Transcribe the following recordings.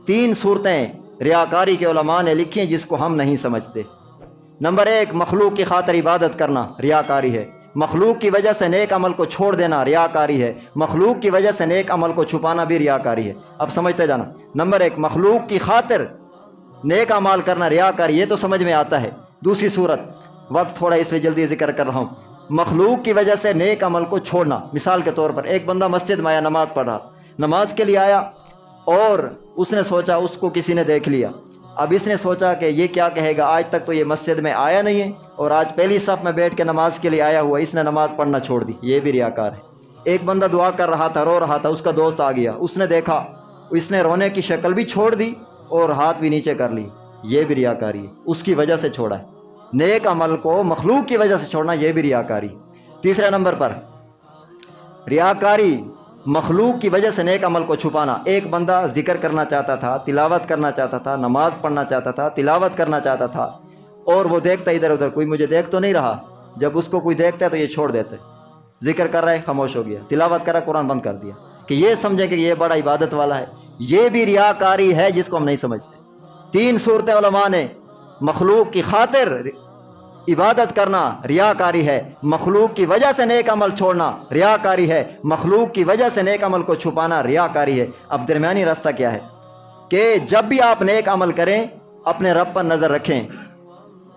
3 صورتیں ریاکاری کے علماء نے لکھی ہیں جس کو ہم نہیں سمجھتے۔ نمبر 1، مخلوق کی خاطر عبادت کرنا ریاکاری ہے۔ مخلوق کی وجہ سے نیک عمل کو چھوڑ دینا ریاکاری ہے۔ مخلوق کی وجہ سے نیک عمل کو چھپانا بھی ریاکاری ہے۔ اب سمجھتے جانا۔ نمبر 1، مخلوق کی خاطر نیک اعمال کرنا ریاکاری، یہ تو سمجھ میں آتا ہے۔ دوسری صورت، وقت تھوڑا اس لیے جلدی ذکر کر رہا ہوں، مخلوق کی وجہ سے نیک عمل کو چھوڑنا۔ مثال کے طور پر ایک بندہ مسجد میں آیا، نماز پڑھ رہا، نماز کے لیے آیا اور اس نے سوچا اس کو کسی نے دیکھ لیا۔ اب اس نے سوچا کہ یہ کیا کہے گا، آج تک تو یہ مسجد میں آیا نہیں ہے اور آج پہلی صف میں بیٹھ کے نماز کے لیے آیا ہوا، اس نے نماز پڑھنا چھوڑ دی، یہ بھی ریاکار ہے۔ ایک بندہ دعا کر رہا تھا، رو رہا تھا، اس کا دوست آ گیا، اس نے دیکھا، اس نے رونے کی شکل بھی چھوڑ دی اور ہاتھ بھی نیچے کر لی، یہ بھی ریاکاری ہے، اس کی وجہ سے چھوڑا ہے۔ نیک عمل کو مخلوق کی وجہ سے چھوڑنا، یہ بھی ریاکاری۔ تیسرے نمبر پر ریاکاری مخلوق کی وجہ سے نیک عمل کو چھپانا۔ ایک بندہ ذکر کرنا چاہتا تھا، تلاوت کرنا چاہتا تھا، نماز پڑھنا چاہتا تھا، تلاوت کرنا چاہتا تھا، اور وہ دیکھتا ادھر ادھر، کوئی مجھے دیکھ تو نہیں رہا۔ جب اس کو کوئی دیکھتا ہے تو یہ چھوڑ دیتا ہے، ذکر کر رہا ہے خاموش ہو گیا، تلاوت کر رہا ہے قرآن بند کر دیا، کہ یہ سمجھے کہ یہ بڑا عبادت والا ہے، یہ بھی ریاکاری ہے جس کو ہم نہیں سمجھتے۔ 3 صورتیں علماء نے، مخلوق کی خاطر عبادت کرنا ریاکاری ہے، مخلوق کی وجہ سے نیک عمل چھوڑنا ریاکاری ہے، مخلوق کی وجہ سے نیک عمل کو چھپانا ریاکاری ہے۔ اب درمیانی راستہ کیا ہے کہ جب بھی آپ نیک عمل کریں اپنے رب پر نظر رکھیں،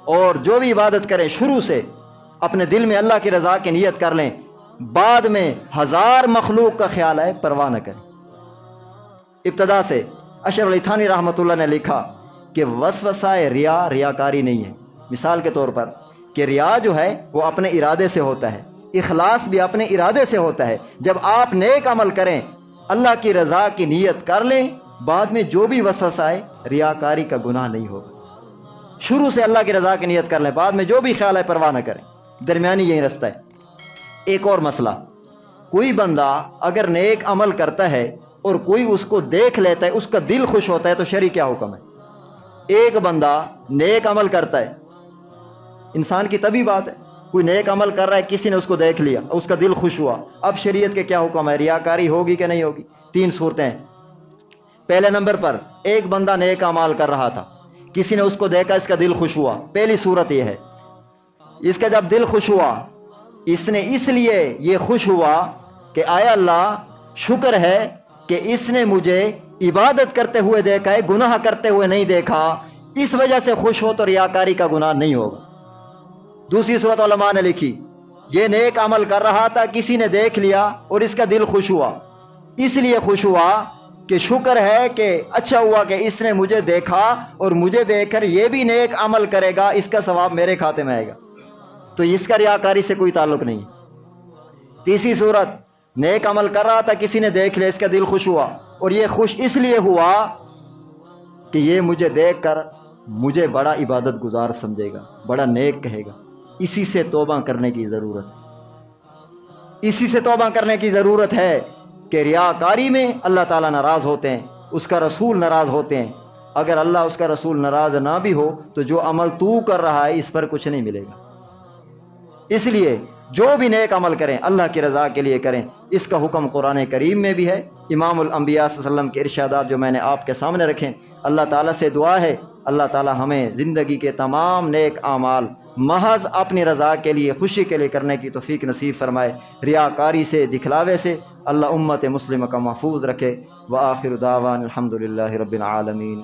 اور جو بھی عبادت کریں شروع سے اپنے دل میں اللہ کی رضا کی نیت کر لیں، بعد میں 1000 مخلوق کا خیال آئے پرواہ نہ کریں۔ ابتدا سے اشرف علی تھانی رحمۃ اللہ نے لکھا کہ وسوسہ ریا ریاکاری نہیں ہے۔ مثال کے طور پر کہ ریا جو ہے وہ اپنے ارادے سے ہوتا ہے، اخلاص بھی اپنے ارادے سے ہوتا ہے۔ جب آپ نیک عمل کریں، اللہ کی رضا کی نیت کر لیں، بعد میں جو بھی وسوسہ آئے ریاکاری کا گناہ نہیں ہوگا۔ شروع سے اللہ کی رضا کی نیت کر لیں، بعد میں جو بھی خیال آئے پرواہ نہ کریں، درمیانی یہی راستہ ہے۔ ایک اور مسئلہ، کوئی بندہ اگر نیک عمل کرتا ہے اور کوئی اس کو دیکھ لیتا ہے، اس کا دل خوش ہوتا ہے، تو شرع کیا حکم ہے؟ ایک بندہ نیک عمل کرتا ہے، انسان کی طبی بات ہے، کوئی نیک عمل کر رہا ہے، کسی نے اس کو دیکھ لیا، اس کا دل خوش ہوا، اب شریعت کے کیا حکم ہے؟ ریاکاری ہوگی کہ نہیں ہوگی؟ 3 صورتیں۔ پہلے نمبر پر ایک بندہ نیک اعمال کر رہا تھا، کسی نے اس کو دیکھا، اس کا دل خوش ہوا۔ پہلی صورت یہ ہے، اس کا جب دل خوش ہوا، اس نے اس لیے یہ خوش ہوا کہ آیا اللہ شکر ہے کہ اس نے مجھے عبادت کرتے ہوئے دیکھا ہے، گناہ کرتے ہوئے نہیں دیکھا، اس وجہ سے خوش ہو، تو ریاکاری کا گناہ نہیں ہوگا۔ دوسری صورت علماء نے لکھی، یہ نیک عمل کر رہا تھا، کسی نے دیکھ لیا اور اس کا دل خوش ہوا، اس لیے خوش ہوا کہ شکر ہے کہ اچھا ہوا کہ اس نے مجھے دیکھا اور مجھے دیکھ کر یہ بھی نیک عمل کرے گا، اس کا ثواب میرے کھاتے میں آئے گا، تو اس کا ریاکاری سے کوئی تعلق نہیں۔ تیسری صورت، نیک عمل کر رہا تھا، کسی نے دیکھ لیا، اس کا دل خوش ہوا، اور یہ خوش اس لیے ہوا کہ یہ مجھے دیکھ کر مجھے بڑا عبادت گزار سمجھے گا، بڑا نیک کہے گا، اسی سے توبہ کرنے کی ضرورت ہے۔ اسی سے توبہ کرنے کی ضرورت ہے کہ ریاکاری میں اللہ تعالیٰ ناراض ہوتے ہیں، اس کا رسول ناراض ہوتے ہیں۔ اگر اللہ اس کا رسول ناراض نہ بھی ہو تو جو عمل تو کر رہا ہے اس پر کچھ نہیں ملے گا۔ اس لیے جو بھی نیک عمل کریں اللہ کی رضا کے لیے کریں، اس کا حکم قرآن کریم میں بھی ہے، امام الانبیاء صلی اللہ علیہ وسلم کے ارشادات جو میں نے آپ کے سامنے رکھیں۔ اللہ تعالیٰ سے دعا ہے اللہ تعالیٰ ہمیں زندگی کے تمام نیک اعمال محض اپنی رضا کے لیے، خوشی کے لیے کرنے کی توفیق نصیب فرمائے، ریاکاری سے، دکھلاوے سے اللہ امت مسلمہ کا محفوظ رکھے۔ وآخر دعوانا الحمدللہ رب العالمین۔